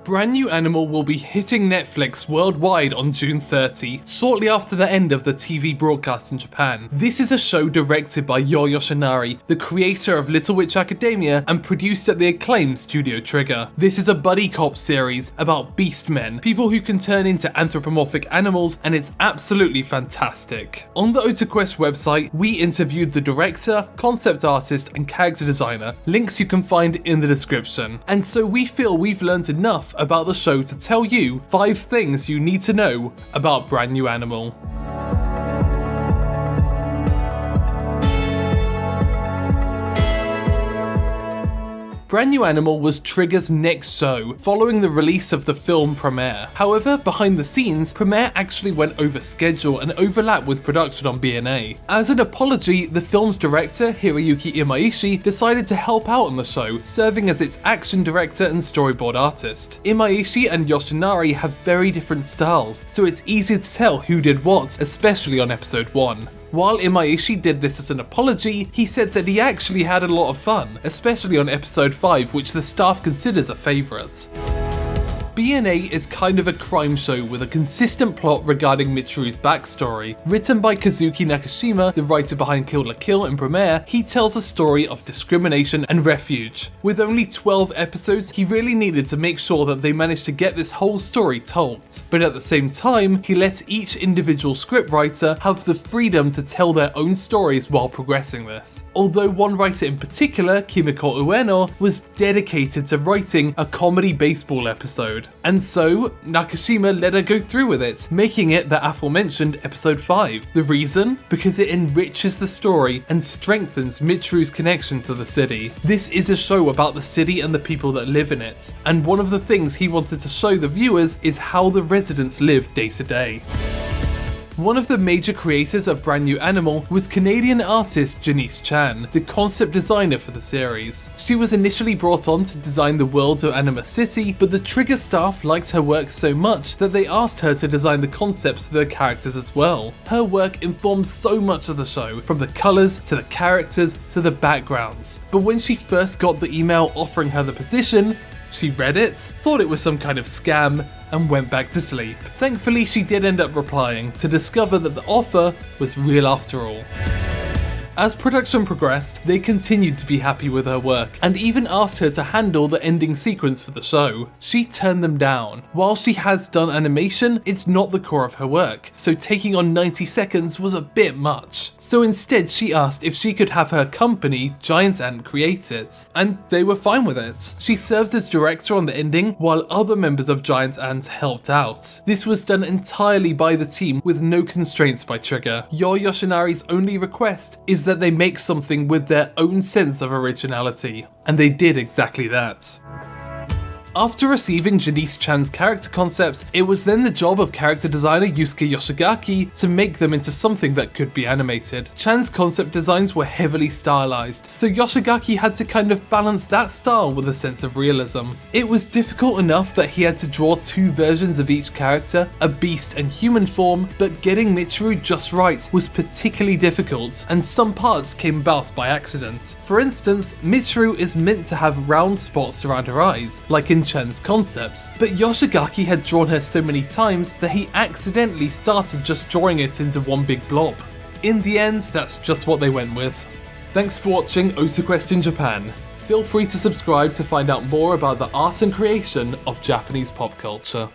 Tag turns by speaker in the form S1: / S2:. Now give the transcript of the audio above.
S1: Brand New Animal will be hitting Netflix worldwide on June 30, shortly after the end of the TV broadcast in Japan. This is a show directed by Yo Yoshinari, the creator of Little Witch Academia, and produced at the acclaimed Studio Trigger. This is a buddy cop series about beast men, people who can turn into anthropomorphic animals, and it's absolutely fantastic. On the OTAQUEST website, we interviewed the director, concept artist, and character designer, links you can find in the description. And so we feel we've learned enough about the show to tell you 5 things you need to know about Brand New Animal. Brand New Animal was Trigger's next show, following the release of the film premiere. However, behind the scenes, premiere actually went over schedule and overlapped with production on BNA. As an apology, the film's director, Hiroyuki Imaishi, decided to help out on the show, serving as its action director and storyboard artist. Imaishi and Yoshinari have very different styles, so it's easy to tell who did what, especially on episode 1. While Imaishi did this as an apology, he said that he actually had a lot of fun, especially on episode 5, which the staff considers a favourite. BNA is kind of a crime show with a consistent plot regarding Mitsuru's backstory. Written by Kazuki Nakashima, the writer behind Kill la Kill and Premiere, he tells a story of discrimination and refuge. With only 12 episodes, he really needed to make sure that they managed to get this whole story told. But at the same time, he let each individual scriptwriter have the freedom to tell their own stories while progressing this. Although one writer in particular, Kimiko Ueno, was dedicated to writing a comedy baseball episode. And so, Nakashima let her go through with it, making it the aforementioned episode 5. The reason? Because it enriches the story and strengthens Mitsuru's connection to the city. This is a show about the city and the people that live in it, and one of the things he wanted to show the viewers is how the residents live day to day. One of the major creators of Brand New Animal was Canadian artist Janice Chan, the concept designer for the series. She was initially brought on to design the world of Anima City, but the Trigger staff liked her work so much that they asked her to design the concepts of their characters as well. Her work informs so much of the show, from the colours to the characters to the backgrounds. But when she first got the email offering her the position, she read it, thought it was some kind of scam, and went back to sleep. Thankfully, she did end up replying to discover that the offer was real after all. As production progressed, they continued to be happy with her work, and even asked her to handle the ending sequence for the show. She turned them down. While she has done animation, it's not the core of her work, so taking on 90 seconds was a bit much. So instead, she asked if she could have her company, Giant Ant, create it, and they were fine with it. She served as director on the ending, while other members of Giant Ant helped out. This was done entirely by the team with no constraints by Trigger. Yo Yoshinari's only request is that they make something with their own sense of originality, and they did exactly that. After receiving Janice Chan's character concepts, it was then the job of character designer Yusuke Yoshigaki to make them into something that could be animated. Chan's concept designs were heavily stylized, so Yoshigaki had to kind of balance that style with a sense of realism. It was difficult enough that he had to draw 2 versions of each character, a beast and human form, but getting Mitsuru just right was particularly difficult, and some parts came about by accident. For instance, Mitsuru is meant to have round spots around her eyes, like in Chan's concepts, but Yoshigaki had drawn her so many times that he accidentally started just drawing it into one big blob. In the end, that's just what they went with. Thanks for watching OTAQUEST in Japan. Feel free to subscribe to find out more about the art and creation of Japanese pop culture.